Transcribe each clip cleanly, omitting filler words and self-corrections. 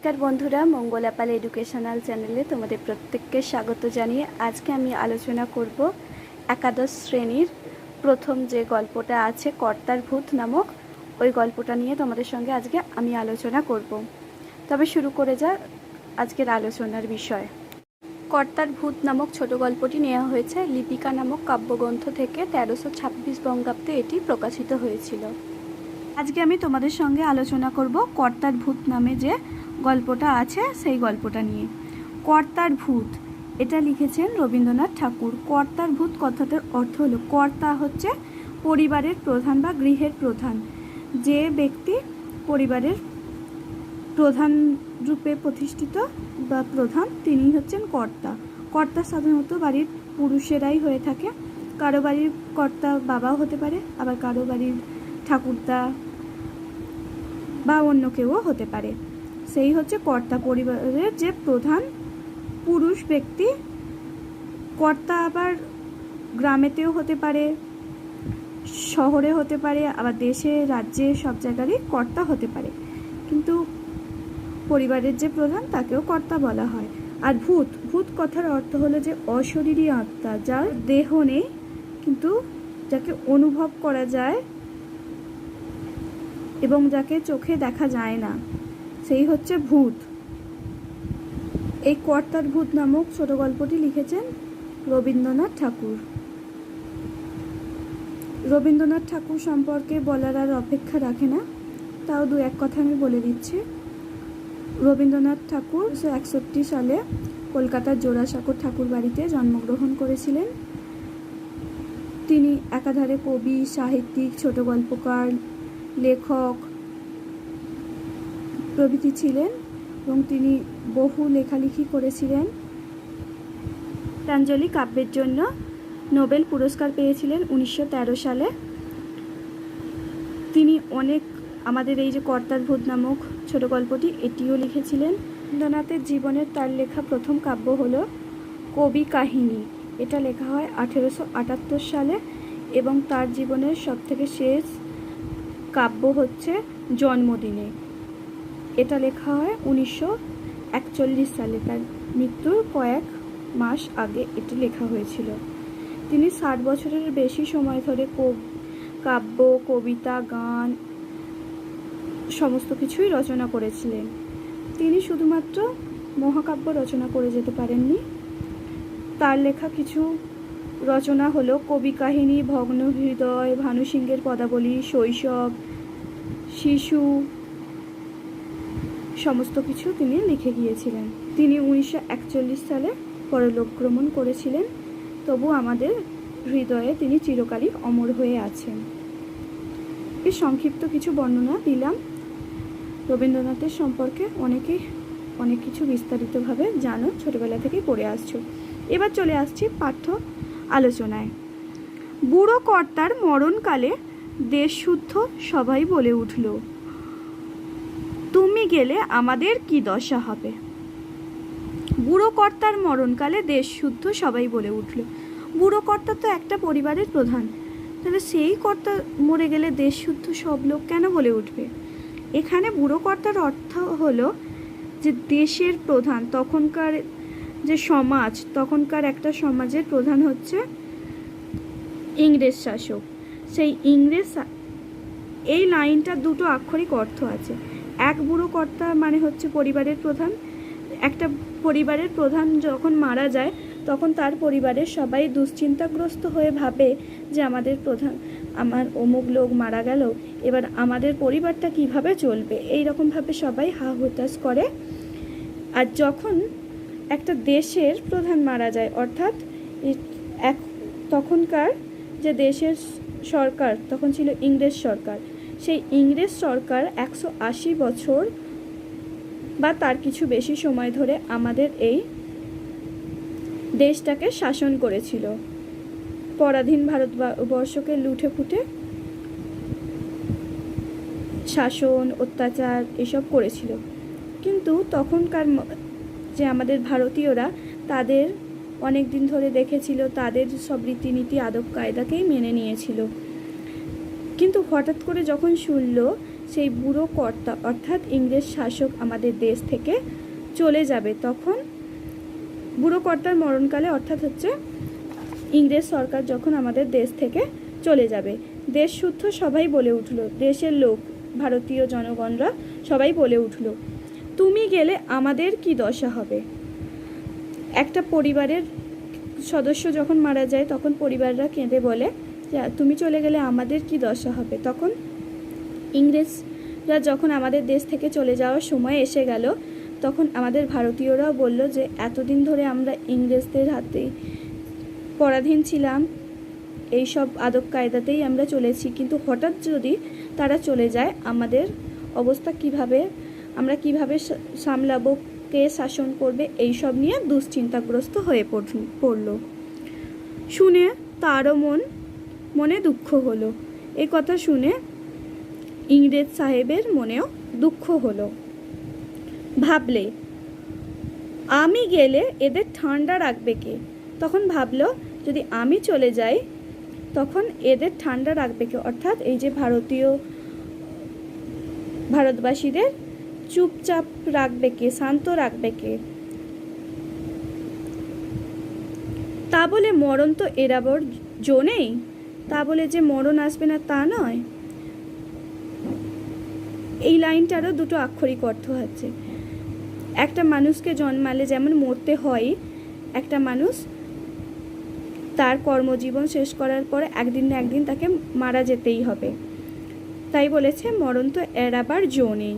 নমস্কার বন্ধুরা, মঙ্গলাপাল এডুকেশনাল চ্যানেলে তোমাদের প্রত্যেককে স্বাগত জানিয়ে আজকে আমি আলোচনা করব একাদশ শ্রেণীর প্রথম যে গল্পটা আছে কর্তার ভূত নামক, ওই গল্পটা নিয়ে তোমাদের সঙ্গে আজকে আমি আলোচনা করব। তবে শুরু করে যাক আজকের আলোচনার বিষয়। কর্তার ভূত নামক ছোট গল্পটি নেওয়া হয়েছে লিপিকা নামক কাব্যগ্রন্থ থেকে। 1326 বঙ্গাব্দে এটি প্রকাশিত হয়েছিল। আজকে আমি তোমাদের সঙ্গে আলোচনা করব কর্তার ভূত নামে যে গল্পটা আছে সেই গল্পটা নিয়ে। কর্তার ভূত, এটা লিখেছেন রবীন্দ্রনাথ ঠাকুর। কর্তার ভূত কথাটার অর্থ হলো, কর্তা হচ্ছে পরিবারের প্রধান বা গৃহের প্রধান। যে ব্যক্তি পরিবারের প্রধান রূপে প্রতিষ্ঠিত বা প্রধান, তিনি হচ্ছেন কর্তা। কর্তা সাধারণত বাড়ির পুরুষেরাই হয়ে থাকে। কারো বাড়ির কর্তা বাবাও হতে পারে, আবার কারো বাড়ির ঠাকুরদা বা অন্য কেউও হতে পারে। সেই হচ্ছে কর্তা, পরিবারের যে প্রধান পুরুষ ব্যক্তি। কর্তা আবার গ্রামেতেও হতে পারে, শহরে হতে পারে, আবার দেশে রাজ্যে সব জায়গারই কর্তা হতে পারে। কিন্তু পরিবারের যে প্রধান তাকেও কর্তা বলা হয়। আর ভূত, ভূত কথার অর্থ হলো যে অশরীরী আত্মা, যার দেহ নেই কিন্তু যাকে অনুভব করা যায় এবং যাকে চোখে দেখা যায় না, সেই হচ্ছে ভূত। এই কর্তার ভূত নামক ছোট গল্পটি লিখেছেন রবীন্দ্রনাথ ঠাকুর। রবীন্দ্রনাথ ঠাকুর সম্পর্কে বলার আর অপেক্ষা রাখে না, তাও দু এক কথা আমি বলে দিচ্ছি। রবীন্দ্রনাথ ঠাকুর 1961 সালে কলকাতার জোড়াসাঁকোর ঠাকুর বাড়িতে জন্মগ্রহণ করেছিলেন। তিনি একাধারে কবি, সাহিত্যিক, ছোট গল্পকার, লেখক প্রভৃতি ছিলেন এবং তিনি বহু লেখালেখি করেছিলেন। গীতাঞ্জলি কাব্যের জন্য নোবেল পুরস্কার পেয়েছিলেন 1913 সালে। তিনি অনেক, আমাদের এই যে কর্তার ভূত নামক ছোট গল্পটি, এটিও লিখেছিলেন। রবীন্দ্রনাথের জীবনের তার লেখা প্রথম কাব্য হলো কবি কাহিনী। এটা লেখা হয় 1878 সালে এবং তার জীবনের সবথেকে শেষ কাব্য হচ্ছে জন্মদিনে। এটা লেখা হয় 1941 সালে, তার মৃত্যুর কয়েক মাস আগে এটি লেখা হয়েছিল। তিনি 60 বছরের বেশি সময় ধরে কাব্য, কবিতা, গান সমস্ত কিছুই রচনা করেছিলেন। তিনি শুধুমাত্র মহাকাব্য রচনা করে যেতে পারেননি। তার লেখা কিছু রচনা হলো কবি কাহিনী, ভগ্ন হৃদয়, ভানু সিংহের পদাবলী, শৈশব, শিশু, সমস্ত কিছু তিনি লিখে গিয়েছিলেন। তিনি 1941 সালে পরলোক গমন করেছিলেন, তবু আমাদের হৃদয়ে তিনি চিরকালই অমর হয়ে আছেন। এর সংক্ষিপ্ত কিছু বর্ণনা দিলাম। রবীন্দ্রনাথের সম্পর্কে অনেক কিছু বিস্তারিতভাবে জানো, ছোটবেলা থেকেই পড়ে আসছো। এবার চলে আসছি পাঠ্য আলোচনায়। বুড়ো কর্তার মরণকালে দেশশুদ্ধ সবাই বলে উঠল, তুমি গেলে আমাদের কি দশা হবে। বুড়ো কর্তার মরণকালে দেশশুদ্ধ সবাই বলে উঠল। বুড়ো কর্তা তো একটা পরিবারের প্রধান, তাহলে সেই কর্তা মরে গেলে দেশশুদ্ধ সব লোক কেন বলে উঠবে। এখানে বুড়ো কর্তার অর্থ হলো যে দেশের প্রধান, তখনকার যে সমাজ, তখনকার একটা সমাজের প্রধান হচ্ছে ইংরেজ শাসক। সেই ইংরেজ, এই লাইনটা দুটো আক্ষরিক অর্থ আছে। এক, বুড়ো কর্তা মানে হচ্ছে পরিবারের প্রধান। একটা পরিবারের প্রধান যখন মারা যায় তখন তার পরিবারের সবাই দুশ্চিন্তাগ্রস্ত হয়ে ভাবে যে আমার অমুক লোক মারা গেল, এবার আমাদের পরিবারটা কিভাবে চলবে, এই রকমভাবে সবাই হা হুতাশ করে। আর যখন একটা দেশের প্রধান মারা যায়, অর্থাৎ তখনকার যে দেশের সরকার তখন ছিল ইংরেজ সরকার, সেই ইংরেজ সরকার 180 বছর বা তার কিছু বেশি সময় ধরে আমাদের এই দেশটাকে শাসন করেছিল। পরাধীন ভারতবর্ষকে লুটে ফুটে শাসন, অত্যাচার এসব করেছিল। কিন্তু তখনকার যে আমাদের ভারতীয়রা, তাদের অনেক দিন ধরে দেখেছিল, তাদের সব রীতিনীতি আদব কায়দাকেই মেনে নিয়েছিল। কিন্তু হঠাৎ করে যখন শুনল সেই বুড়ো কর্তা অর্থাৎ ইংরেজ শাসক আমাদের দেশ থেকে চলে যাবে, তখন বুড়ো কর্তার মরণকালে অর্থাৎ হচ্ছে ইংরেজ সরকার যখন আমাদের দেশ থেকে চলে যাবে, দেশ শুদ্ধ সবাই বলে উঠল, দেশের লোক ভারতীয় জনগণরা সবাই বলে উঠল, তুমি গেলে আমাদের কি দশা হবে। একটা পরিবারের সদস্য যখন মারা যায় তখন পরিবাররা কেঁদে বলে যে তুমি চলে গেলে আমাদের কি দশা হবে। তখন ইংরেজরা যখন আমাদের দেশ থেকে চলে যাওয়ার সময় এসে গেল, তখন আমাদের ভারতীয়রাও বলল যে এতদিন ধরে আমরা ইংরেজদের হাতে পরাধীন ছিলাম, এই সব আদব কায়দাতেই আমরা চলেছি, কিন্তু হঠাৎ যদি তারা চলে যায় আমাদের অবস্থা কিভাবে, আমরা কিভাবে সামলাবো, কে শাসন করবে, এই সব নিয়ে দুশ্চিন্তাগ্রস্ত হয়ে পড়ল। শুনে তারও মনে দুঃখ হলো। এই কথা শুনে ইংরেজ সাহেবের মনেও দুঃখ হলো। ভাবলে আমি গেলে এদের ঠান্ডা রাখবে কে। তখন ভাবলো যদি আমি চলে যাই তখন এদের ঠান্ডা রাখবে কে, অর্থাৎ এই যে ভারতবাসীদের চুপচাপ রাখবে কে, শান্ত রাখবে কে। তা বলে মরণ তো এড়াবার জো নেই, তা বলে যে মরণ আসবে না তা নয়। এই লাইনটারও দুটো আক্ষরিক অর্থ আছে। একটা মানুষকে জন্মালে যেমন মরতে হয়, একটা মানুষ তার কর্মজীবন শেষ করার পরে একদিন না একদিন তাকে মারা যেতেই হবে, তাই বলেছে মরণ তো এড়াবার জো নেই।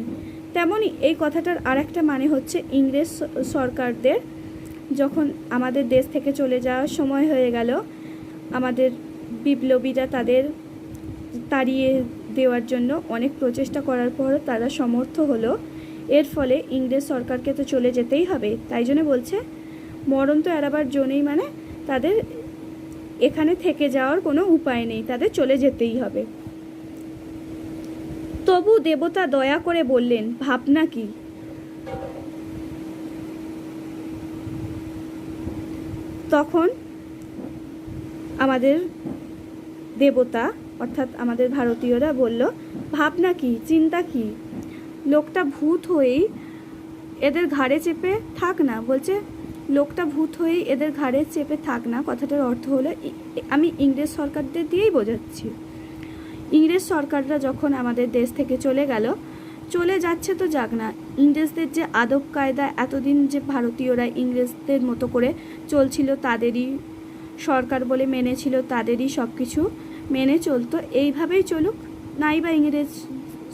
তেমনই এই কথাটার আর একটা মানে হচ্ছে ইংরেজ সরকারদের যখন আমাদের দেশ থেকে চলে যাওয়ার সময় হয়ে গেল, আমাদের বিপ্লবীরা তাদের তাড়িয়ে দেওয়ার জন্য অনেক প্রচেষ্টা করার পর তারা সমর্থ হলো। এর ফলে ইংরেজ সরকারকে তো চলে যেতেই হবে, তাই জন্য বলছে মরণ তো এড়াবার জো নেই, মানে তাদের এখানে থেকে যাওয়ার কোনো উপায় নেই, তাদের চলে যেতেই হবে। তবু দেবতা দয়া করে বললেন ভাবনা কি। তখন আমাদের দেবতা অর্থাৎ আমাদের ভারতীয়রা বলল ভাবনা কি, চিন্তা কি, লোকটা ভূত হয়েই এদের ঘাড়ে চেপে থাক না। বলছে লোকটা ভূত হয়েই এদের ঘাড়ে চেপে থাক না, কথাটার অর্থ হলো আমি ইংরেজ সরকারদের দিয়েই বোঝাচ্ছি। ইংরেজ সরকাররা যখন আমাদের দেশ থেকে চলে গেল, চলে যাচ্ছে তো যাক না, ইংরেজদের যে আদব কায়দা এতদিন যে ভারতীয়রা ইংরেজদের মতো করে চলছিল, তাদেরই সরকার বলে মেনেছিল, তাদেরই সব কিছু মেনে চলতো, এইভাবেই চলুক। নাই বা ইংরেজ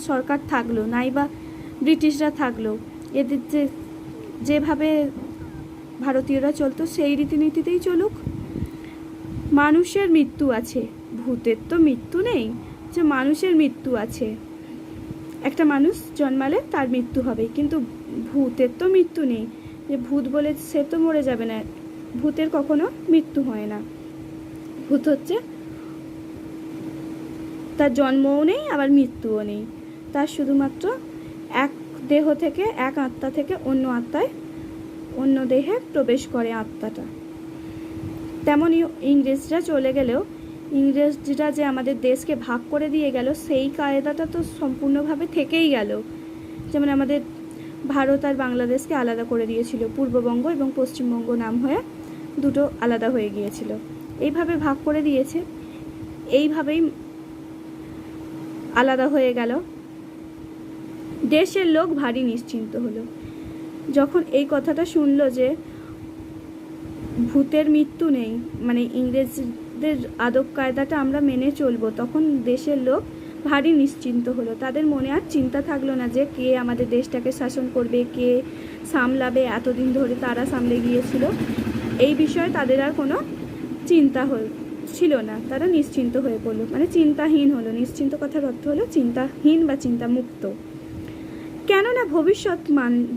সরকার থাকলো, নাই বা ব্রিটিশরা থাকলো, এদের যেভাবে ভারতীয়রা চলতো সেই রীতিনীতিতেই চলুক। মানুষের মৃত্যু আছে, ভূতের তো মৃত্যু নেই, যে মানুষের মৃত্যু আছে, একটা মানুষ জন্মালে তার মৃত্যু হবে, কিন্তু ভূতের তো মৃত্যু নেই, যে ভূত বলে সে তো মরে যাবে না, ভূতের কখনো মৃত্যু হয় না। ভূত হচ্ছে তার জন্মও নেই আবার মৃত্যুও নেই, তার শুধুমাত্র এক দেহ থেকে, এক আত্মা থেকে অন্য আত্মায়, অন্য দেহে প্রবেশ করে আত্মাটা। তেমনই ইংরেজরা চলে গেলেও ইংরেজরা যে আমাদের দেশকে ভাগ করে দিয়ে গেল সেই কায়দাটা তো সম্পূর্ণভাবে থেকেই গেল। যেমন আমাদের ভারত আর বাংলাদেশকে আলাদা করে দিয়েছিল, পূর্ববঙ্গ এবং পশ্চিমবঙ্গ নাম হয়ে দুটো আলাদা হয়ে গিয়েছিল, এইভাবে ভাগ করে দিয়েছে, এইভাবেই আলাদা হয়ে গেল। দেশের লোক ভারী নিশ্চিন্ত হলো যখন এই কথাটা শুনলো যে ভূতের মৃত্যু নেই, মানে ইংরেজদের আদব কায়দাটা আমরা মেনে চলবো, তখন দেশের লোক ভারী নিশ্চিন্ত হলো। তাদের মনে আর চিন্তা থাকলো না যে কে আমাদের দেশটাকে শাসন করবে, কে সামলাবে, এতদিন ধরে তারা সামলে গিয়েছিল, এই বিষয়ে তাদের আর কোনো চিন্তা ছিল না, তারা নিশ্চিন্ত হয়ে পড়লো, মানে চিন্তাহীন হলো। নিশ্চিন্ত কথার অর্থ হলো চিন্তাহীন বা চিন্তামুক্ত। কেননা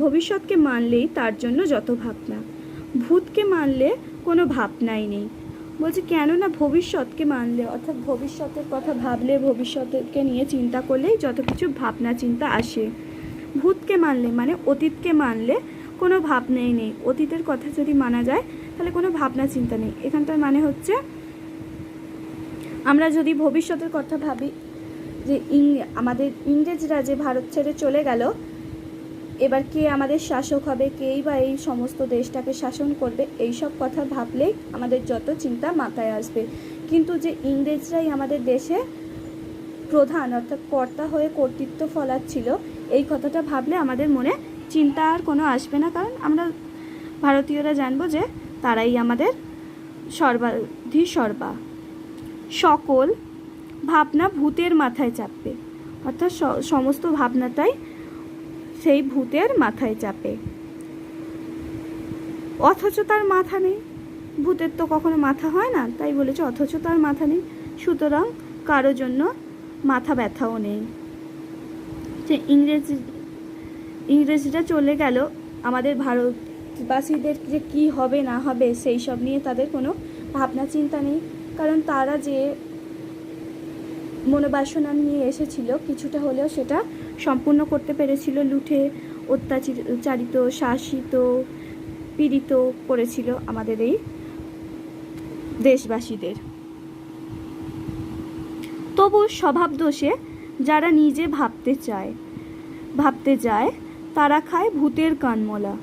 ভবিষ্যৎকে মানলেই তার জন্য যত ভাবনা, ভূতকে মানলে কোনো ভাবনাই নেই। বলছে কেননা ভবিষ্যৎকে মানলে, অর্থাৎ ভবিষ্যতের কথা ভাবলে, ভবিষ্যৎকে নিয়ে চিন্তা করলেই যত কিছু ভাবনা চিন্তা আসে। ভূতকে মানলে মানে অতীতকে মানলে কোনো ভাবনাই নেই, অতীতের কথা যদি মানা যায় তাহলে কোনো ভাবনা চিন্তা নেই। এখানটার মানে হচ্ছে আমরা যদি ভবিষ্যতের কথা ভাবি যে আমাদের ইংরেজরা যে ভারত ছেড়ে চলে গেল, এবার কে আমাদের শাসক হবে, কেই বা এই সমস্ত দেশটাকে শাসন করবে, এই সব কথা ভাবলেই আমাদের যত চিন্তা মাথায় আসবে। কিন্তু যে ইংরেজরাই আমাদের দেশে প্রধান অর্থাৎ কর্তা হয়ে কর্তৃত্ব ফলাচ্ছিল, এই কথাটা ভাবলে আমাদের মনে চিন্তা আর কোনো আসবে না, কারণ আমরা ভারতীয়রা জানবো যে তারাই আমাদের সর্বা। সকল ভাবনা ভূতের মাথায় চাপবে, অর্থাৎ সমস্ত ভাবনাটাই সেই ভূতের মাথায় চাপে, অথচ তার মাথা নেই। ভূতের তো কখনো মাথা হয় না, তাই বলেছে অথচ তার মাথা নেই, সুতরাং কারো জন্য মাথা ব্যথাও নেই। যে ইংরেজরা চলে গেল, আমাদের ভারতবাসীদের যে কী হবে না হবে সেই সব নিয়ে তাদের কোনো ভাবনা চিন্তা নেই, কারণ তারা যে মনোবাসনা নিয়ে এসেছিল কিছুটা হলেও সেটা সম্পূর্ণ করতে পেরেছিল। লুঠে অত্যাচারিত, শাসিত, পীড়িত করেছিল আমাদের এই দেশবাসীদের। তবু স্বভাব দোষে যারা নিজে ভাবতে যায় তারা খায় ভূতের কানমোলা।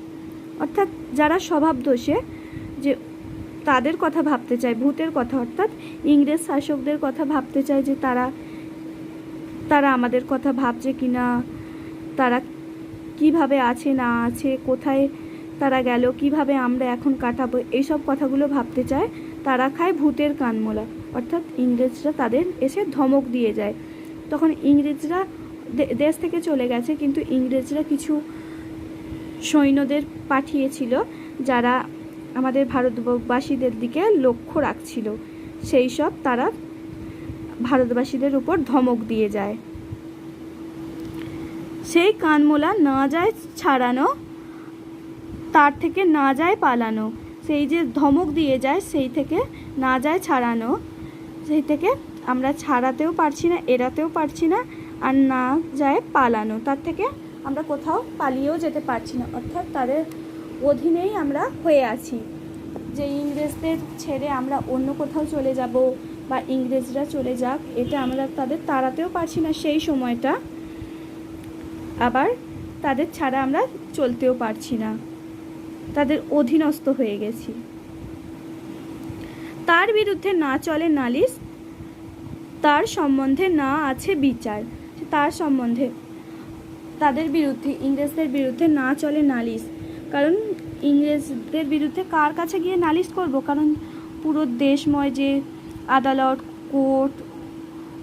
অর্থাৎ যারা স্বভাব দোষে যে তাদের কথা ভাবতে চায়, ভূতের কথা অর্থাৎ ইংরেজ শাসকদের কথা ভাবতে চায়, যে তারা আমাদের কথা ভাবছে কিনা, তারা কিভাবে আছে না আছে, কোথায় তারা গেল, কিভাবে আমরা এখন কাটাবো, এইসব কথাগুলো ভাবতে চায়, তারা খায় ভূতের কানমোলা। অর্থাৎ ইংরেজরা তাদের এসে ধমক দিয়ে যায়। তখন ইংরেজরা দেশ থেকে চলে গেছে, কিন্তু ইংরেজরা কিছু সৈন্যদের পাঠিয়েছিল যারা আমাদের ভারতবাসীদের দিকে লক্ষ্য রাখছিল, সেই সব তারা ভারতবাসীদের উপর ধমক দিয়ে যায়। সেই কানমোলা না যায় ছাড়ানো, তার থেকে না যায় পালানো। সেই যে ধমক দিয়ে যায় সেই থেকে না যায় ছাড়ানো, সেই থেকে আমরা ছাড়াতেও পারছি না, এড়াতেও পারছি না, আর না যায় পালানো, তার থেকে আমরা কোথাও পালিয়েও যেতে পারছি না। অর্থাৎ তাদের অধীনেই আমরা হয়ে আছি, যে ইংরেজদের ছেড়ে আমরা অন্য কোথাও চলে যাব বা ইংরেজরা চলে যাক, এটা আমরা তাদের তাড়াতেও পারছি না সেই সময়টা, আবার তাদের ছাড়া আমরা চলতেও পারছি না, তাদের অধীনস্থ হয়ে গেছি। তার বিরুদ্ধে না চলে নালিশ, তার সম্বন্ধে না আছে বিচার। তার সম্বন্ধে তাদের বিরুদ্ধে, ইংরেজদের বিরুদ্ধে না চলে নালিশ, কারণ ইংরেজদের বিরুদ্ধে কার কাছে গিয়ে নালিশ করব, কারণ পুরো দেশময় যে আদালত, কোর্ট,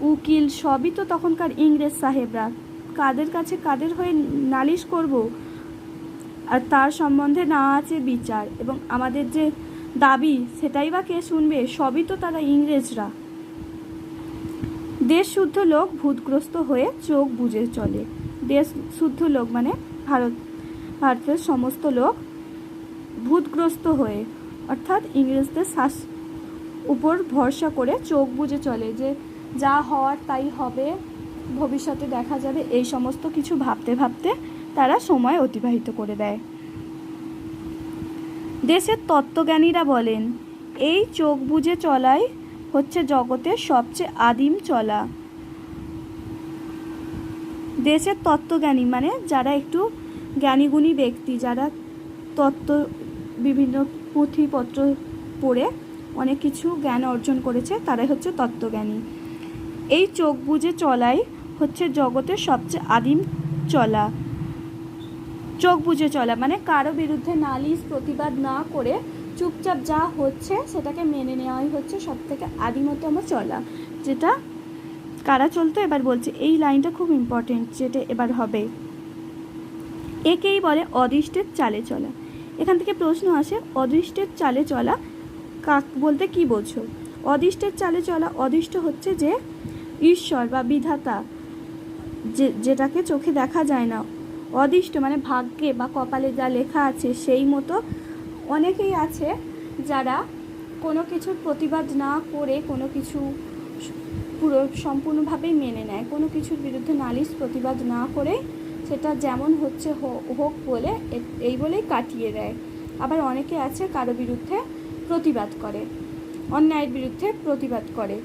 উকিল সবই তো তখনকার ইংরেজ সাহেবরা, কাদের হয়ে নালিশ করব। আর তার সম্বন্ধে না আছে বিচার, এবং আমাদের যে দাবি সেটাই বা কে শুনবে, সবই তো তারা ইংরেজরা। দেশ শুদ্ধ লোক ভূতগ্রস্ত হয়ে চোখ বুজে চলে। দেশ শুদ্ধ লোক মানে ভারতের সমস্ত লোক ভূতগ্রস্ত হয়ে, অর্থাৎ ইংরেজদের উপর ভরসা করে চোখ বুজে চলে, যে যা হওয়ার তাই হবে, ভবিষ্যতে দেখা যাবে, এই সমস্ত কিছু ভাবতে ভাবতে তারা সময় অতিবাহিত করে দেয়। দেশের তত্ত্বজ্ঞানীরা বলেন, এই চোখ বুজে চলাই হচ্ছে জগতের সবচেয়ে আদিম চলা। দেশের তত্ত্বজ্ঞানী মানে যারা একটু জ্ঞানীগুণী ব্যক্তি, যারা বিভিন্ন পুঁথিপত্র পড়ে অনেক কিছু জ্ঞান অর্জন করেছে, তারাই হচ্ছে তত্ত্বজ্ঞানী। এই চোখ বুজে চলাই হচ্ছে জগতের সবচেয়ে আদিম চলা। চোখ বুজে চলা মানে কারো বিরুদ্ধে নালিশ প্রতিবাদ না করে চুপচাপ যা হচ্ছে সেটাকে মেনে নেওয়াই হচ্ছে সব থেকে আদিমতম চলা, যেটা কারা চলতো এবার বলছে। এই লাইনটা খুব ইম্পর্টেন্ট, যেটা এবার হবে। একেই বলে অদৃষ্টের চালে চলা। এখান থেকে প্রশ্ন আসে, অদৃষ্টের চালে চলা কাক বলতে কি বোঝো? অদৃষ্টের চালে চলা, অদৃষ্ট হচ্ছে যে ঈশ্বর বা বিধাতা, যেটাকে চোখে দেখা যায় না। অদৃষ্ট মানে ভাগ্যে বা কপালে যা লেখা আছে সেই মতো। অনেকেই আছে যারা কোনো কিছুর প্রতিবাদ না করে কোনো কিছু পুরো সম্পূর্ণভাবেই মেনে নেয়, কোনো কিছুর বিরুদ্ধে নালিশ প্রতিবাদ না করে সেটা যেমন হচ্ছে হোক বলে এই বলেই কাটিয়ে দেয়। আবার অনেকে আছে কারো বিরুদ্ধে প্রতিবাদ করে, অন্যায়ের বিরুদ্ধে প্রতিবাদ করে,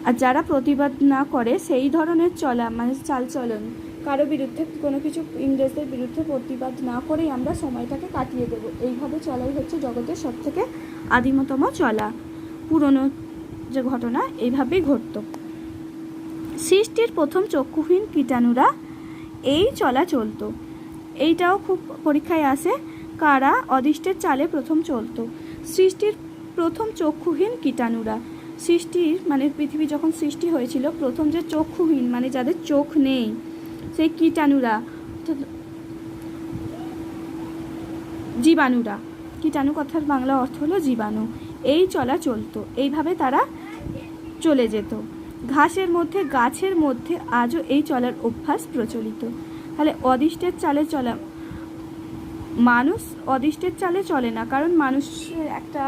আর যারা প্রতিবাদ না করে সেই ধরনের চলা মানে চালচলন, কারো বিরুদ্ধে কোনো কিছু ইংরেজদের বিরুদ্ধে প্রতিবাদ না করেই আমরা সময়টাকে কাটিয়ে দেব, এইভাবে চলাই হচ্ছে জগতের সবথেকে আদিমতম চলা। পুরনো যে ঘটনা এইভাবেই ঘটত। সৃষ্টির প্রথম চক্ষুহীন কীটাণুরা এই চলা চলতো। এইটাও খুব পরীক্ষায় আসে, কারা অদৃষ্টের চালে প্রথম চলতো। সৃষ্টির প্রথম চক্ষুহীন কীটাণুরা, সৃষ্টির মানে পৃথিবী যখন সৃষ্টি হয়েছিল, প্রথম যে চক্ষুহীন মানে যাদের চোখ নেই সেই কীটাণুরা, জীবাণুরা, কীটাণু কথার বাংলা অর্থ হলো জীবাণু, এই চলা চলতো। এইভাবে তারা চলে যেত। ঘাসের মধ্যে গাছের মধ্যে আজও এই চলার অভ্যাস প্রচলিত। তাহলে অদৃষ্টের চালে চলা, মানুষ অদৃষ্টের চালে চলে না, কারণ মানুষের একটা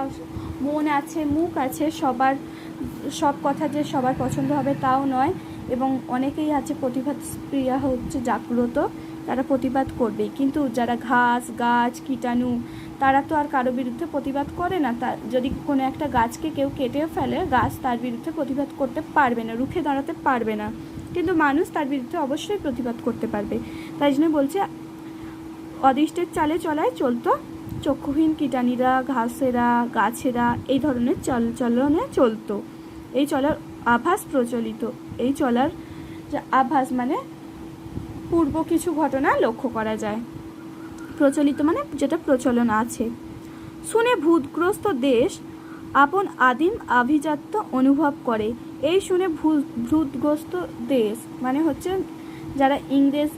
মন আছে, মুখ আছে, সব কথা যে সবার পছন্দ হবে তাও নয়, এবং অনেকেই আছে প্রতিবাদ প্রিয়া হচ্ছে জাগ্রত, তারা প্রতিবাদ করবেই। কিন্তু যারা ঘাস গাছ কীটাণু, তারা তো আর কারো বিরুদ্ধে প্রতিবাদ করে না। যদি কোনো একটা গাছকে কেউ কেটেও ফেলে, গাছ তার বিরুদ্ধে প্রতিবাদ করতে পারবে না, রুখে দাঁড়াতে পারবে না, কিন্তু মানুষ তার বিরুদ্ধে অবশ্যই প্রতিবাদ করতে পারবে। তাই জন্য বলছে অদৃষ্টের চালে চলায় চলতো চক্ষুহীন কীটাণীরা, ঘাসেরা, গাছেরা, এই ধরনের চলনে চলতো। এই চলার আভাস প্রচলিত। এই চলার যে আভাস মানে পূর্ব কিছু ঘটনা লক্ষ্য করা যায়। প্রচলিত মানে যেটা প্রচলন আছে। শুনে ভূতগ্রস্ত দেশ আপন আদিম আভিজাত্য অনুভব করে। এই শুনে ভূতগ্রস্ত দেশ মানে হচ্ছে যারা ইংরেজ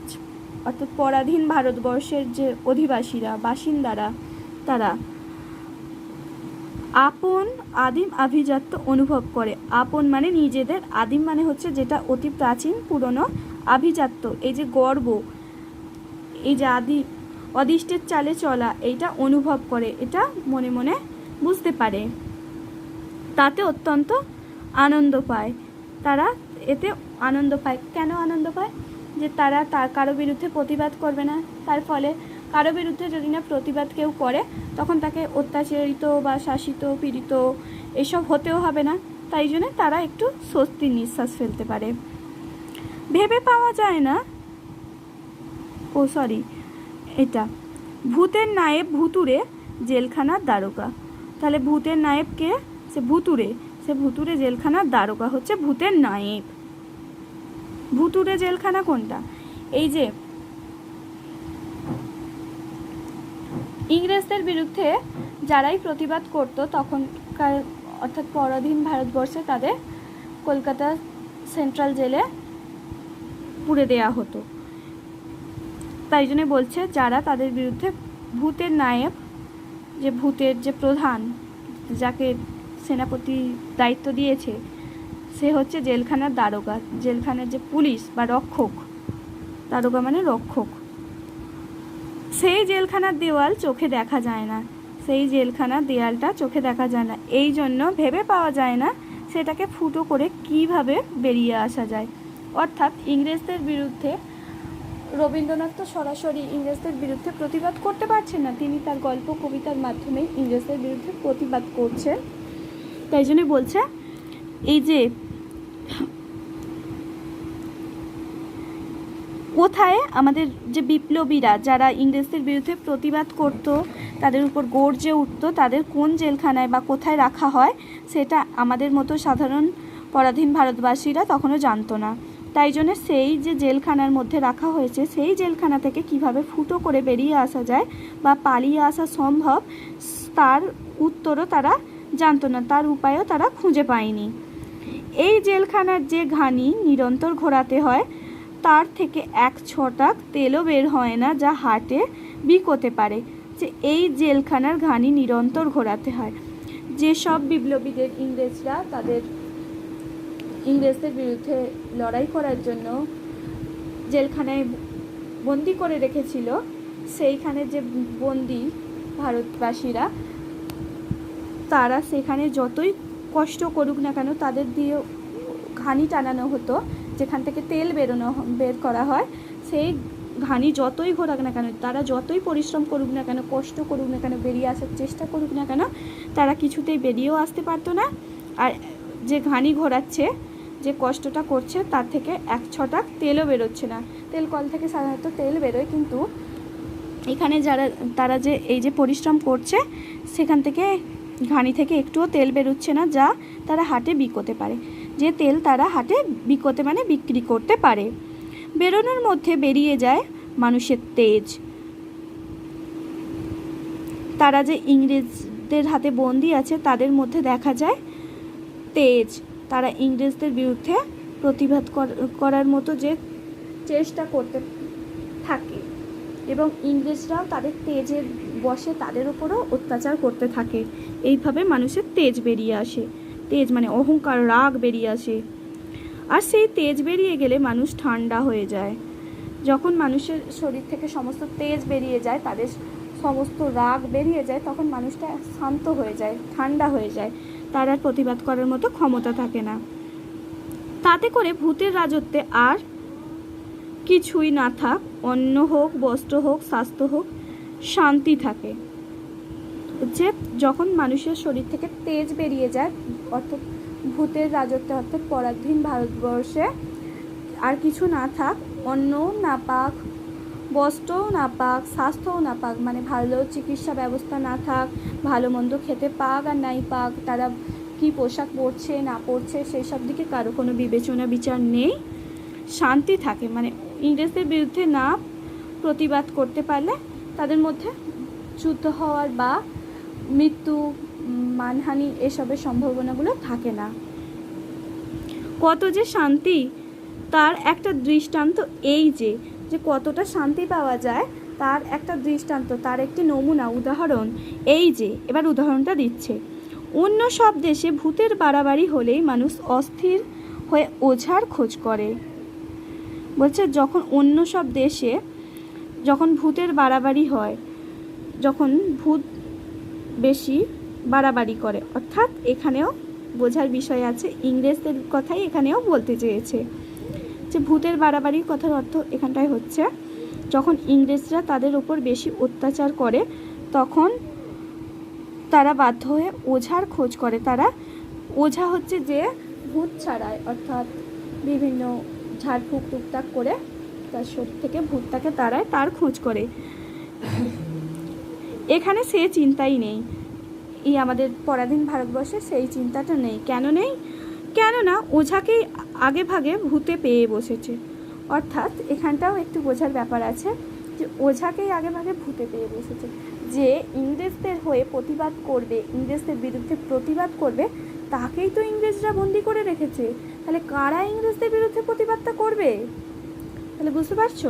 অর্থাৎ পরাধীন ভারতবর্ষের যে অধিবাসীরা, বাসিন্দারা, তারা আপন আদিম আভিজাত্য অনুভব করে। আপন মানে নিজেদের, আদিম মানে হচ্ছে যেটা অতি প্রাচীন পুরনো, আভিজাত্য এই যে গর্ব, এই যে অদৃষ্টের চালে চলা, এইটা অনুভব করে, এটা মনে মনে বুঝতে পারে, তাতে অত্যন্ত আনন্দ পায়। তারা এতে আনন্দ পায়। কেন আনন্দ পায়? যে তারা কারো বিরুদ্ধে প্রতিবাদ করবে না, তার ফলে কারো বিরুদ্ধে যদি না প্রতিবাদ কেউ করে, তখন তাকে অত্যাচারিত বা শাসিত পীড়িত এসব হতেও হবে না। তাই জন্য তারা একটু স্বস্তির নিঃশ্বাস ফেলতে পারে। ভেবে পাওয়া যায় না, এটা ভূতের নায়েব ভুতুরে জেলখানার দারোগা। তাহলে ভূতের নায়েব কে? সে ভুতুরে জেলখানার দারোগা হচ্ছে ভূতের নায়েব। ভুতুরে জেলখানা কোনটা? এই যে ইংরেজদের বিরুদ্ধে যারাই প্রতিবাদ করত তখনকার, অর্থাৎ পরাধীন ভারতবর্ষে, তাদের কলকাতা সেন্ট্রাল জেলে পুরে দেয়া হতো। তাই জন্য বলছে যারা তাদের বিরুদ্ধে, ভূতের নায়েব যে ভূতের যে প্রধান, যাকে সেনাপতি দায়িত্ব দিয়েছে, সে হচ্ছে জেলখানার দারোগা, জেলখানার যে পুলিশ বা রক্ষক, দারোগা মানে রক্ষক। সেই জেলখানার দেওয়াল চোখে দেখা যায় না, সেই জেলখানার দেয়ালটা চোখে দেখা যায় না, এই জন্য ভেবে পাওয়া যায় না সেটাকে ফুটো করে কিভাবে বেরিয়ে আসা যায়। অর্থাৎ ইংরেজদের বিরুদ্ধে রবীন্দ্রনাথ তো সরাসরি ইংরেজদের বিরুদ্ধে প্রতিবাদ করতে পারছেন না, তিনি তার গল্প কবিতার মাধ্যমে ইংরেজদের বিরুদ্ধে প্রতিবাদ করছেন। তাই জন্য বলছে এই যে কোথায় আমাদের যে বিপ্লবীরা যারা ইংরেজদের বিরুদ্ধে প্রতিবাদ করত, তাদের উপর গর্জে উঠত, তাদের কোন জেলখানায় বা কোথায় রাখা হয় সেটা আমাদের মতো সাধারণ পরাধীন ভারতবাসীরা তখনও জানতো না। তাই জন্য সেই যে জেলখানার মধ্যে রাখা হয়েছে, সেই জেলখানা থেকে কিভাবে ফুটো করে বেরিয়ে আসা যায় বা পালিয়ে আসা সম্ভব, তার উত্তরও তারা জানতো না, তার উপায়ও তারা খুঁজে পায়নি। এই জেলখানার যে ঘানি নিরন্তর ঘোরাতে হয়, তার থেকে 1 ছটাক তেলও বের হয় না যা হাটে বিকোতে পারে। যে এই জেলখানার ঘানি নিরন্তর ঘোরাতে হয়। যেসব বিপ্লবীদের ইংরেজরা তাদের ইংরেজদের বিরুদ্ধে লড়াই করার জন্য জেলখানায় বন্দি করে রেখেছিল, সেইখানে যে বন্দি ভারতবাসীরা, তারা সেখানে যতই কষ্ট করুক না কেন, তাদের দিয়ে ঘানি টানানো হতো, যেখান থেকে তেল বের করা হয়, সেই ঘানি যতই ঘোরাক না কেন, তারা যতই পরিশ্রম করুক না কেন, কষ্ট করুক না কেন, বেরিয়ে আসার চেষ্টা করুক না কেন, তারা কিছুতেই বেরিয়েও আসতে পারতো না। আর যে ঘানি ঘোরাচ্ছে যে কষ্টটা করছে তার থেকে এক ছটাক তেলও বেরোচ্ছে না। তেল কল থেকে সাধারণত তেল বেরোয়, কিন্তু এখানে তারা যে এই যে পরিশ্রম করছে সেখান থেকে ঘানি থেকে একটুও তেল বেরোচ্ছে না, যা তারা হাটে বিকোতে পারে। যে তেল তারা হাটে বিকোতে মানে বিক্রি করতে পারে। বেরোনোর মধ্যে বেরিয়ে যায় মানুষের তেজ। তারা যে ইংরেজদের হাতে বন্দি আছে তাদের মধ্যে দেখা যায় তেজ। তারা ইংরেজদের বিরুদ্ধে প্রতিবাদ করার মতো যে চেষ্টা করতে থাকে, এবং ইংরেজরাও তাদের তেজের বশে তাদের উপরও অত্যাচার করতে থাকে। এইভাবে মানুষের তেজ বেরিয়ে আসে। তেজ মানে অহংকার, রাগ বেরিয়ে আসে। আর সেই তেজ বেরিয়ে গেলে মানুষ ঠান্ডা হয়ে যায়। যখন মানুষের শরীর থেকে সমস্ত তেজ বেরিয়ে যায়, তাদের সমস্ত রাগ বেরিয়ে যায়, তখন মানুষটা শান্ত হয়ে যায়, ঠান্ডা হয়ে যায়। তার আর প্রতিবাদ করার মতো ক্ষমতা থাকে না। তাতে করে ভূতের রাজত্বে আর কিছুই না থাক, অন্ন হোক, বস্ত্র হোক, স্বাস্থ্য হোক, শান্তি থাকে। যে যখন মানুষের শরীর থেকে তেজ বেরিয়ে যায়, অর্থাৎ ভূতের রাজত্বে, অর্থাৎ পরাধীন ভারতবর্ষে আর কিছু না থাক, অন্নও না পাক, বস্ত্রও না পাক, স্বাস্থ্যও না পাক, মানে ভালো চিকিৎসা ব্যবস্থা না থাক, ভালো মন্দ খেতে পাক আর নাই পাক, তারা কি পোশাক পরছে না পরছে সেই সব দিকে কারো কোনো বিবেচনা বিচার নেই, শান্তি থাকে। মানে ইংরেজদের বিরুদ্ধে না প্রতিবাদ করতে পারলে তাদের মধ্যে যুদ্ধ হওয়ার বা মৃত্যু, মানহানি এসবের সম্ভাবনাগুলো থাকে না। কত যে শান্তি তার একটা দৃষ্টান্ত এই যে কতটা শান্তি পাওয়া যায় তার একটা দৃষ্টান্ত, তার একটি নমুনা, উদাহরণ এই যে। এবার উদাহরণটা দিচ্ছে। অন্য সব দেশে ভূতের বাড়াবাড়ি হলেই মানুষ অস্থির হয়ে ওঝার খোঁজ করে। বলছে যখন অন্য সব দেশে যখন ভূতের বাড়াবাড়ি হয়, যখন ভূত বেশি বাড়াবাড়ি করে, অর্থাৎ এখানেও বোঝার বিষয় আছে, ইংরেজদের কথাই এখানেও বলতে চেয়েছে যে ভূতের বাড়াবাড়ির কথার অর্থ এখানটায় হচ্ছে যখন ইংরেজরা তাদের উপর বেশি অত্যাচার করে তখন তারা বাধ্য হয়ে ওঝার খোঁজ করে। তারা ওঝা হচ্ছে যে ভূত ছাড়ায়, অর্থাৎ বিভিন্ন ঝাড়ফুঁক টুকটাক করে তার শরীর থেকে ভূতটাকে তাড়ায়, তার খোঁজ করে। এখানে সে চিন্তাই নেই, এই আমাদের পরাধীন ভারতবর্ষে সেই চিন্তাটা নেই। কেন নেই? কেননা ওঝাকেই আগে ভাগে ভূতে পেয়ে বসেছে। অর্থাৎ এখানটাও একটু বোঝার ব্যাপার আছে যে ওঝাকেই আগে ভাগে ভূতে পেয়ে বসেছে। যে ইংরেজদের হয়ে প্রতিবাদ করবে, ইংরেজদের বিরুদ্ধে প্রতিবাদ করবে, তাকেই তো ইংরেজরা বন্দি করে রেখেছে। তাহলে কারা ইংরেজদের বিরুদ্ধে প্রতিবাদটা করবে? তাহলে বুঝতে পারছো,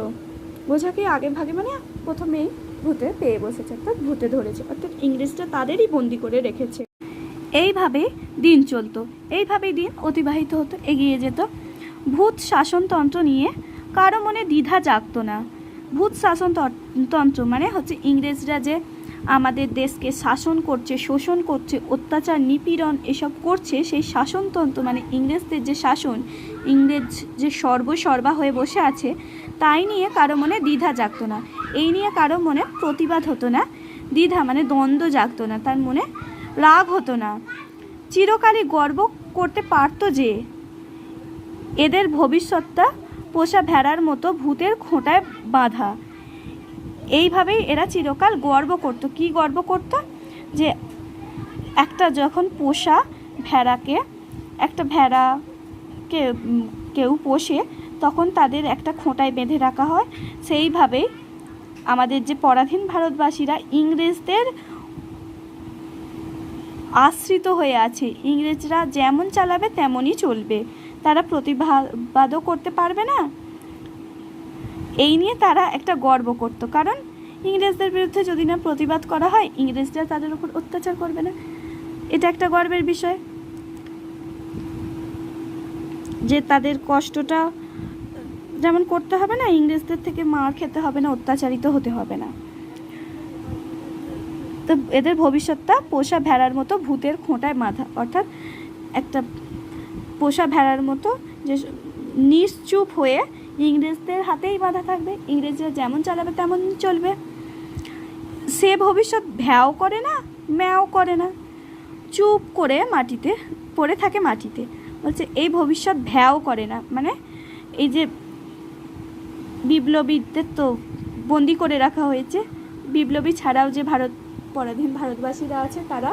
ওঝাকেই আগে ভাগে মানে প্রথমেই ভূতে পেয়ে বসেছে, অর্থাৎ ভূতে ধরেছে, অর্থাৎ ইংরেজরা তাদেরই বন্দি করে রেখেছে। এইভাবে দিন চলতো, এইভাবেই দিন অতিবাহিত হতো, এগিয়ে যেত। ভূত শাসনতন্ত্র নিয়ে কারো মনে দ্বিধা জাগতো না। ভূত শাসনতন্ত্র মানে হচ্ছে ইংরেজরা যে আমাদের দেশকে শাসন করছে, শোষণ করছে, অত্যাচার নিপীড়ন এসব করছে, সেই শাসনতন্ত্র মানে ইংরেজদের যে শাসন, ইংরেজ যে সর্বসর্বা হয়ে বসে আছে, তাই নিয়ে কারো মনে দ্বিধা জাগতো না। এই নিয়ে কারো মনে প্রতিবাদ হতো না, দ্বিধা মানে দ্বন্দ্ব জাগতো না, তার মনে রাগ হতো না। চিরকালই গর্ব করতে পারতো যে এদের ভবিষ্যৎটা পোষা ভেড়ার মতো ভূতের খোঁটায় বাঁধা। এইভাবেই এরা চিরকাল গর্ব করত। কি গর্ব করত? যে একটা যখন পোষা ভেড়াকে, একটা ভেড়াকে কেউ পোষে তখন তাদের একটা খোঁটায় বেঁধে রাখা হয়। সেইভাবেই আমাদের যে পরাধীন ভারতবাসীরা ইংরেজদের আশ্রিত হয়ে আছে, ইংরেজরা যেমন চালাবে তেমনই চলবে, তারা প্রতিবাদও করতে পারবে না। এই নিয়ে তারা একটা গর্ব করত, কারণ ইংরেজদের বিরুদ্ধে যদি না প্রতিবাদ করা হয় ইংরেজরা তাদের উপর অত্যাচার করবে না। এটা একটা গর্বের বিষয় যে তাদের কষ্টটা যেমন করতে হবে না, ইংরেজদের থেকে মার খেতে হবে না, অত্যাচারিত হতে হবে না। তো এদের ভবিষ্যৎটা পোষা ভেড়ার মতো ভূতের খোঁটায় বাঁধা, অর্থাৎ একটা পোষা ভেড়ার মতো যে নিশ্চুপ হয়ে ইংরেজদের হাতেই বাঁধা থাকবে, ইংরেজরা যেমন চালাবে তেমন চলবে। সে ভবিষ্যৎ ভ্যাও করে না, ম্যাও করে না, চুপ করে মাটিতে পড়ে থাকে, মাটিতে বলছে এই ভবিষ্যৎ ভ্যাও করে না, মানে এই যে বিপ্লবীদের তো বন্দি করে রাখা হয়েছে, বিপ্লবী ছাড়াও যে পরাধীন ভারতবাসীরা আছে তারা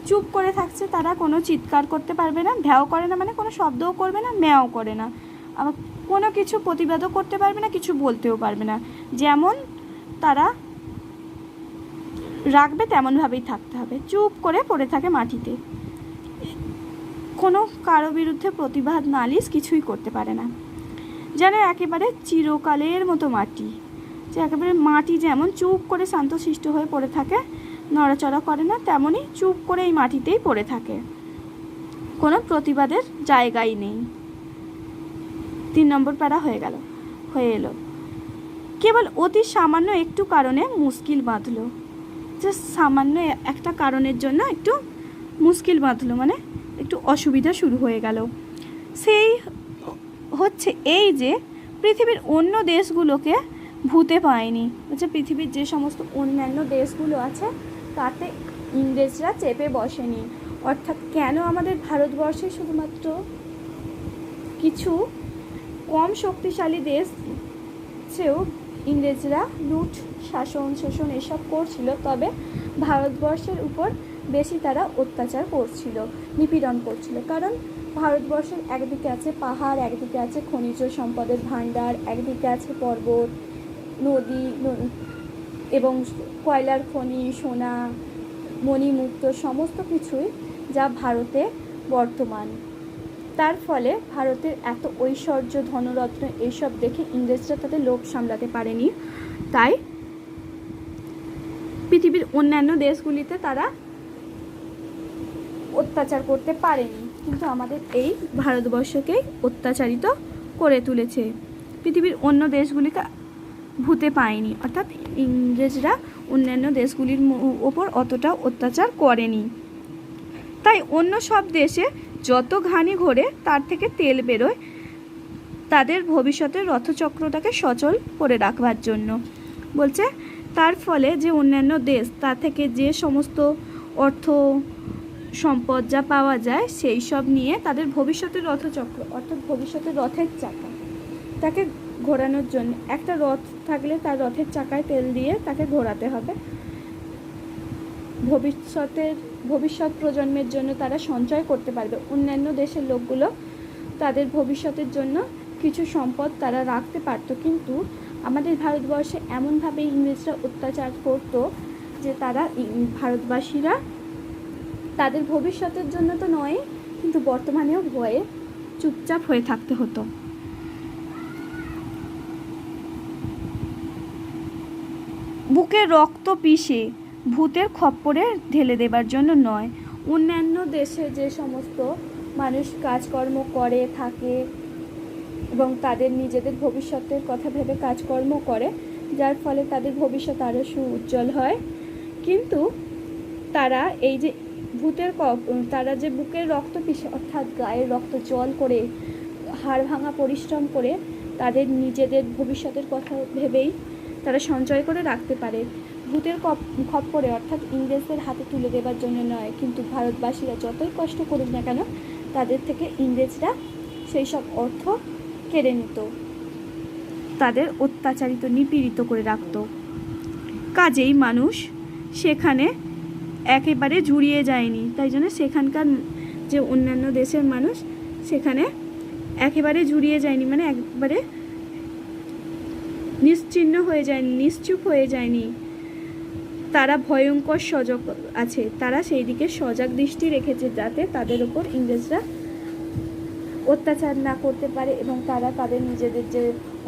চুপ করে থাকছে, তারা কোনো চিৎকার করতে পারবে না, ভ্যাও করে না মানে কোনো শব্দও করবে না, ম্যাও করে না, আবার কোনো কিছু প্রতিবাদও করতে পারবে না, কিছু বলতেও পারবে না, যেমন তারা রাখবে তেমনভাবেই থাকতে হবে, চুপ করে পড়ে থাকে মাটিতে, কোনো কারো বিরুদ্ধে প্রতিবাদ নালিশ কিছুই করতে পারে না, যেন একেবারে চিরকালের মতো মাটি, যে একেবারে মাটি যেমন চুপ করে শান্তশিষ্ট হয়ে পড়ে থাকে, নড়াচড়া করে না, তেমনই চুপ করে এই মাটিতেই পড়ে থাকে, কোনো প্রতিবাদের জায়গাই নেই। 3 নম্বর প্যারা হয়ে এলো। কেবল অতি সামান্য একটু কারণে মুশকিল বাঁধলো, যে সামান্য একটা কারণের জন্য একটু মুশকিল বাঁধলো, মানে একটু অসুবিধা শুরু হয়ে গেল। সেই হচ্ছে এই যে পৃথিবীর অন্য দেশগুলোকে ভূতে পায়নি, হচ্ছে পৃথিবীর যে সমস্ত অন্যান্য দেশগুলো আছে তাতে ইংরেজরা চেপে বসেনি, অর্থাৎ কেন আমাদের ভারতবর্ষে শুধুমাত্র কিছু কম শক্তিশালী দেশ চেয়েও ইংরেজরা লুট শাসন শোষণ এসব করছিল, তবে ভারতবর্ষের উপর বেশি তারা অত্যাচার করছিল, নিপীড়ন করছিল, কারণ ভারতবর্ষের একদিকে আছে পাহাড়, একদিকে আছে খনিজ সম্পদের ভাণ্ডার, একদিকে আছে পর্বত, নদী এবং কয়লার খনি, সোনা, মণিমুক্ত সমস্ত কিছুই যা ভারতে বর্তমান। তার ফলে ভারতের এত ঐশ্বর্য ধনরত্ন এইসব দেখে ইংরেজরা তাদের লোভ সামলাতে পারেনি, তাই পৃথিবীর অন্যান্য দেশগুলিতে তারা অত্যাচার করতে পারেনি, কিন্তু আমাদের এই ভারতবর্ষকেই অত্যাচারিত করে তুলেছে, পৃথিবীর অন্য দেশগুলিকে ভূতে পায়নি, অর্থাৎ ইংরেজরা অন্যান্য দেশগুলির ওপর অতটা অত্যাচার করেনি। তাই অন্য সব দেশে যত ঘানি ঘোরে তার থেকে তেল বেরোয় তাদের ভবিষ্যতের রথচক্রটাকে সচল করে রাখবার জন্য। বলছে তার ফলে যে অন্যান্য দেশ তা থেকে যে সমস্ত অর্থ সম্পদ যা পাওয়া যায় সেই সব নিয়ে তাদের ভবিষ্যতের রথচক্র, অর্থাৎ ভবিষ্যতের রথের চাকা তাকে ঘোরানোর জন্য, একটা রথ থাকলে তার রথের চাকায় তেল দিয়ে তাকে ঘোরাতে হবে, ভবিষ্যৎ প্রজন্মের জন্য তারা সঞ্চয় করতে পারবে। অন্যান্য দেশের লোকগুলো তাদের ভবিষ্যতের জন্য কিছু সম্পদ তারা রাখতে পারত, কিন্তু আমাদের ভারতবর্ষে এমনভাবে ইংরেজরা অত্যাচার করত যে তারা ভারতবাসীরা তাদের ভবিষ্যতের জন্য তো নয়, কিন্তু বর্তমানেও ভয়ে চুপচাপ হয়ে থাকতে হতো। বুকে রক্ত পিষে ভূতের খপ্পরে ঢেলে দেবার জন্য নয়। অন্যান্য দেশে যে সমস্ত মানুষ কাজকর্ম করে থাকে এবং তাদের নিজেদের ভবিষ্যতের কথা ভেবে কাজকর্ম করে, যার ফলে তাদের ভবিষ্যৎ আরও সুউজ্জ্বল হয়, কিন্তু তারা এই যে তারা যে বুকের রক্ত পিষে অর্থাৎ গায়ের রক্ত জল করে হাড় ভাঙা পরিশ্রম করে তাদের নিজেদের ভবিষ্যতের কথা ভেবেই তারা সঞ্চয় করে রাখতে পারে, ভূতের খপ্পরে অর্থাৎ ইংরেজদের হাতে তুলে দেবার জন্য নয়। কিন্তু ভারতবাসীরা যতই কষ্ট করুক না কেন তাদের থেকে ইংরেজরা সেই সব অর্থ কেড়ে নিত, তাদের অত্যাচারিত নিপীড়িত করে রাখত। কাজেই মানুষ সেখানে একেবারে জুড়িয়ে যায়নি, তাই জন্য সেখানকার যে অন্যান্য দেশের মানুষ সেখানে একেবারে জুড়িয়ে যায়নি, মানে একবারে নিশ্চিহ্ন হয়ে যায়নি, নিশ্চুপ হয়ে যায়নি, তারা ভয়ঙ্কর সজাগ আছে, তারা সেই দিকে সজাগ দৃষ্টি রেখেছে যাতে তাদের ওপর ইংরেজরা অত্যাচার না করতে পারে এবং তারা তাদের নিজেদের যে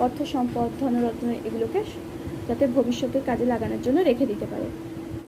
অর্থ সম্পদ ধনরত্ন এগুলোকে যাতে ভবিষ্যতের কাজে লাগানোর জন্য রেখে দিতে পারে।